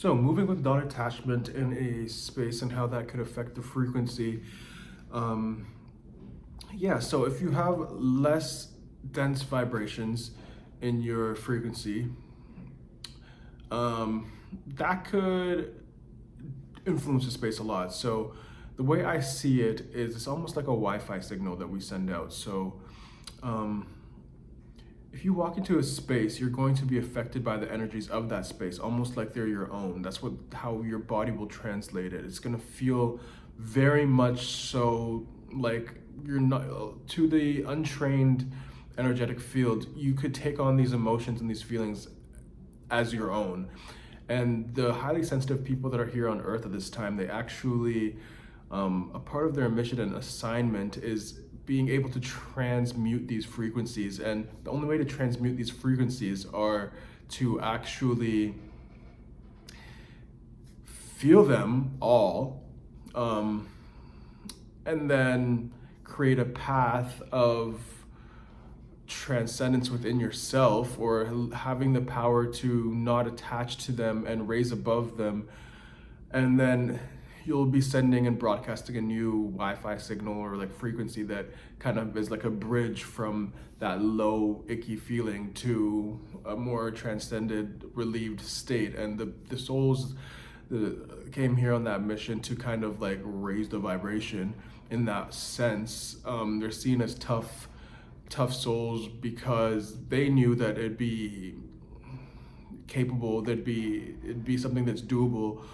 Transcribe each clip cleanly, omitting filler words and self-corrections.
So moving with non-attachment in a space and how that could affect the frequency. Um, yeah, so if you have less dense vibrations in your frequency, um, that could influence the space a lot. So the way I see it is it's almost like a Wi-Fi signal that we send out. So um, if you walk into a space, you're going to be affected by the energies of that space, almost like they're your own. That's what how your body will translate it. It's going to feel very much so like you're not to the untrained energetic field. You could take on these emotions and these feelings as your own. And the highly sensitive people that are here on Earth at this time, they actually, a part of their mission and assignment is being able to transmute these frequencies. And the only way to transmute these frequencies are to actually feel them all, and then create a path of transcendence within yourself, or having the power to not attach to them and raise above them. And then you'll be sending and broadcasting a new Wi-Fi signal or like frequency that kind of is like a bridge from that low icky feeling to a more transcended relieved state. And the souls came here on that mission to kind of like raise the vibration in that sense. They're seen as tough souls because they knew that it'd be capable, it'd be something that's doable.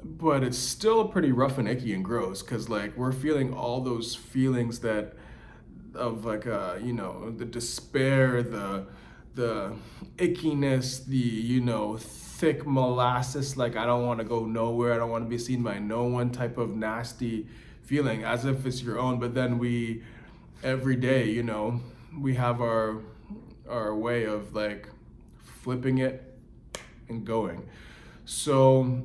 But it's still pretty rough and icky and gross because like we're feeling all those feelings that of like the despair, the ickiness, the thick molasses, like I don't want to go nowhere, I don't want to be seen by no one type of nasty feeling as if it's your own. But then we every day, we have our way of like flipping it and going. So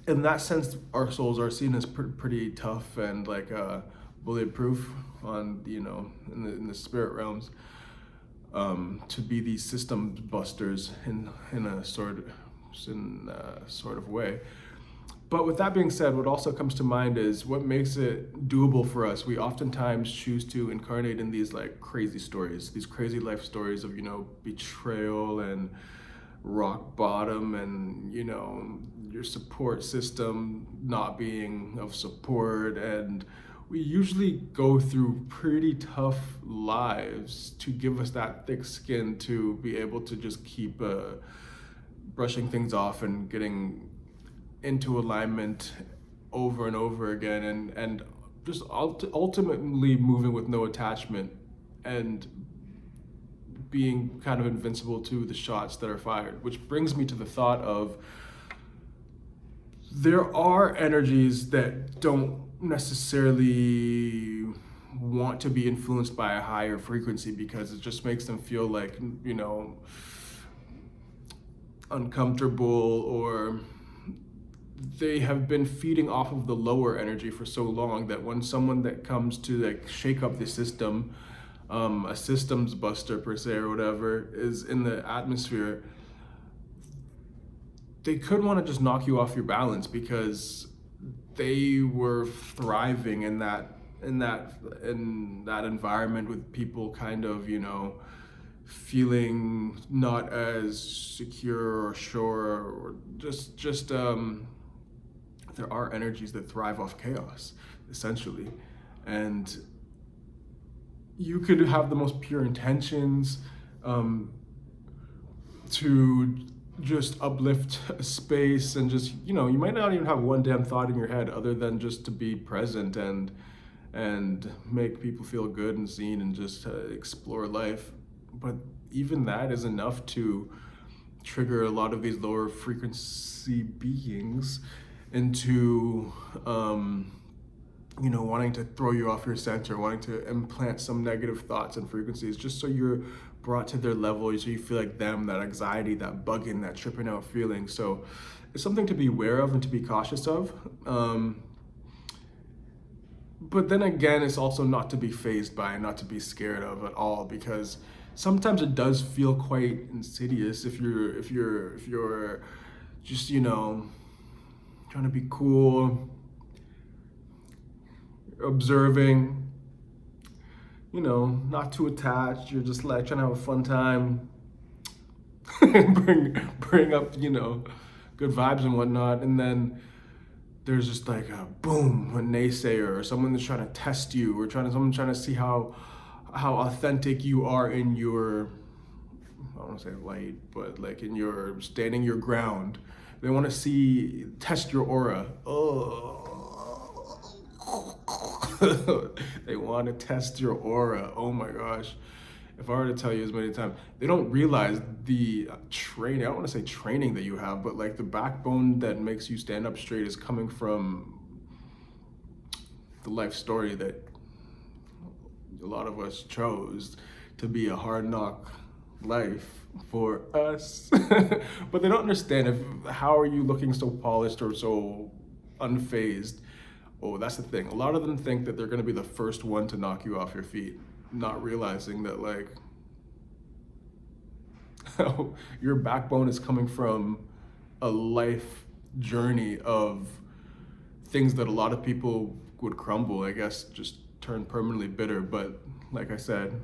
in that sense, our souls are seen as pretty tough and like bulletproof on in the spirit realms, to be these system busters in a sort of way. But with that being said, what also comes to mind is what makes it doable for us. We oftentimes choose to incarnate in these like crazy stories, these crazy life stories of betrayal and rock bottom, and your support system not being of support. And we usually go through pretty tough lives to give us that thick skin to be able to just keep brushing things off and getting into alignment over and over again, and just ultimately moving with no attachment and being kind of invincible to the shots that are fired. Which brings me to the thought of there are energies that don't necessarily want to be influenced by a higher frequency because it just makes them feel like uncomfortable, or they have been feeding off of the lower energy for so long that when someone that comes to like shake up the system, a systems buster per se or whatever, is in the atmosphere, they could want to just knock you off your balance because they were thriving in that environment with people kind of feeling not as secure or sure, or just there are energies that thrive off chaos essentially. And you could have the most pure intentions to just uplift a space, and just you might not even have one damn thought in your head other than just to be present and make people feel good and seen and just explore life. But even that is enough to trigger a lot of these lower frequency beings into wanting to throw you off your center, wanting to implant some negative thoughts and frequencies just so you're brought to their level, so you feel like them, that anxiety, that bugging, that tripping out feeling. So it's something to be aware of and to be cautious of. But then again, it's also not to be fazed by and not to be scared of at all, because sometimes it does feel quite insidious if you're just, trying to be cool, observing, not too attached. You're just like trying to have a fun time, bring up, good vibes and whatnot, and then there's just like a boom, a naysayer, or someone that's trying to test you, or someone trying to see how authentic you are in your, I don't want to say light, but like in your standing your ground. They want to test your aura. Oh. They want to test your aura. Oh my gosh. If I were to tell you as many times, they don't realize the training, I don't want to say training that you have, but like the backbone that makes you stand up straight is coming from the life story that a lot of us chose to be a hard knock life for us. But they don't understand how are you looking so polished or so unfazed. Oh, that's the thing. A lot of them think that they're going to be the first one to knock you off your feet, not realizing that like your backbone is coming from a life journey of things that a lot of people would crumble, I guess, just turn permanently bitter. But like I said,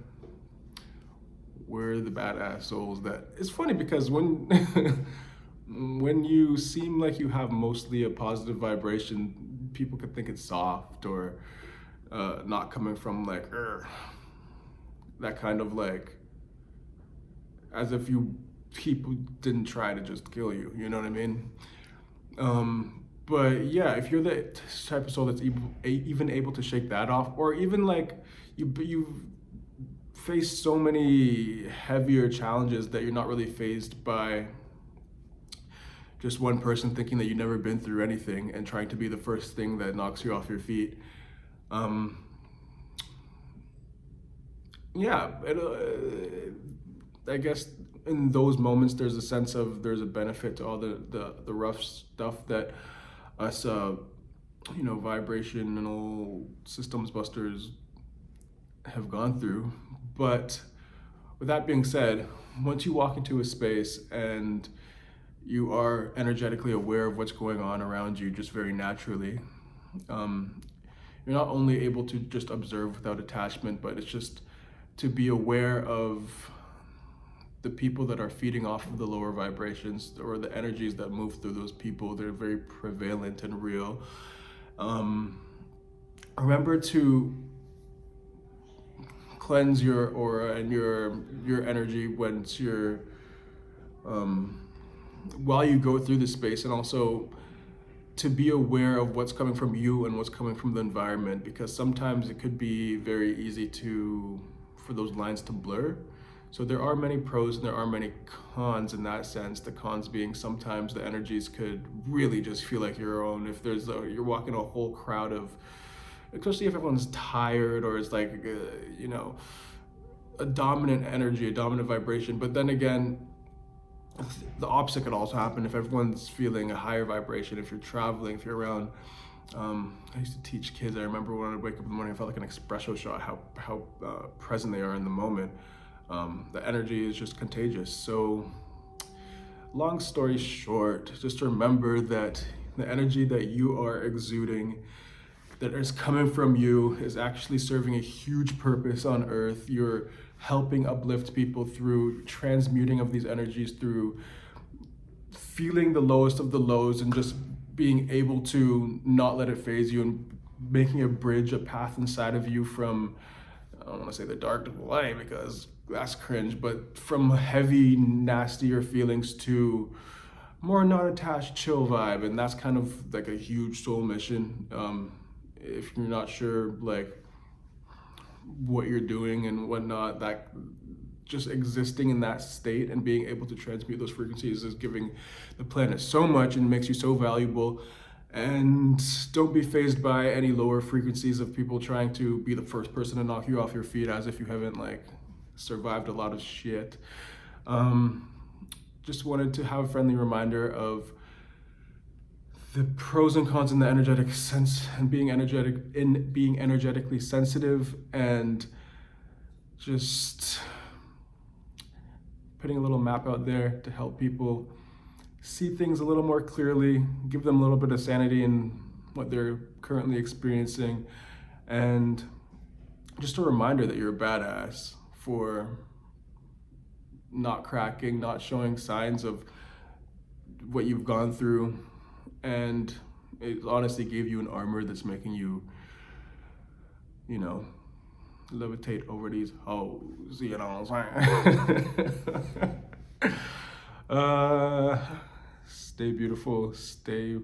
we're the badass souls that, it's funny because when when you seem like you have mostly a positive vibration, people could think it's soft or not coming from like that kind of like, as if people didn't try to just kill you, you know what I mean? But yeah, if you're the type of soul that's even able to shake that off, or even like you face so many heavier challenges that you're not really fazed by just one person thinking that you've never been through anything and trying to be the first thing that knocks you off your feet. Yeah, I guess in those moments there's a sense of there's a benefit to all the rough stuff that us vibrational systems busters have gone through. But with that being said, once you walk into a space and you are energetically aware of what's going on around you just very naturally, you're not only able to just observe without attachment, but it's just to be aware of the people that are feeding off of the lower vibrations or the energies that move through those people. They're very prevalent and real. Remember to cleanse your aura and your energy once you're while you go through the space, and also to be aware of what's coming from you and what's coming from the environment, because sometimes it could be very easy for those lines to blur. So there are many pros and there are many cons in that sense. The cons being sometimes the energies could really just feel like your own. If you're walking a whole crowd of, especially if everyone's tired or it's like, a dominant energy, a dominant vibration. But then again, the opposite could also happen if everyone's feeling a higher vibration. If you're traveling, if you're around, I used to teach kids. I remember when I'd wake up in the morning, I felt like an espresso shot, how present they are in the moment. The energy is just contagious. So long story short, just remember that the energy that you are exuding, that is coming from you, is actually serving a huge purpose on earth. You're helping uplift people through transmuting of these energies, through feeling the lowest of the lows and just being able to not let it phase you, and making a bridge, a path inside of you from, I don't want to say the dark to the light because that's cringe, but from heavy, nastier feelings to more non-attached, chill vibe. And that's kind of like a huge soul mission. If you're not sure like what you're doing and whatnot, that just existing in that state and being able to transmute those frequencies is giving the planet so much and makes you so valuable. And don't be fazed by any lower frequencies of people trying to be the first person to knock you off your feet as if you haven't like survived a lot of shit. Just wanted to have a friendly reminder of the pros and cons in the energetic sense, and being energetically sensitive, and just putting a little map out there to help people see things a little more clearly, give them a little bit of sanity in what they're currently experiencing, and just a reminder that you're a badass for not cracking, not showing signs of what you've gone through, and it honestly gave you an armor that's making you, you know, levitate over these hoes, you know what I'm saying? Stay beautiful, stay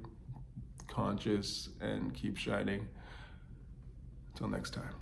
conscious, and keep shining. Until next time.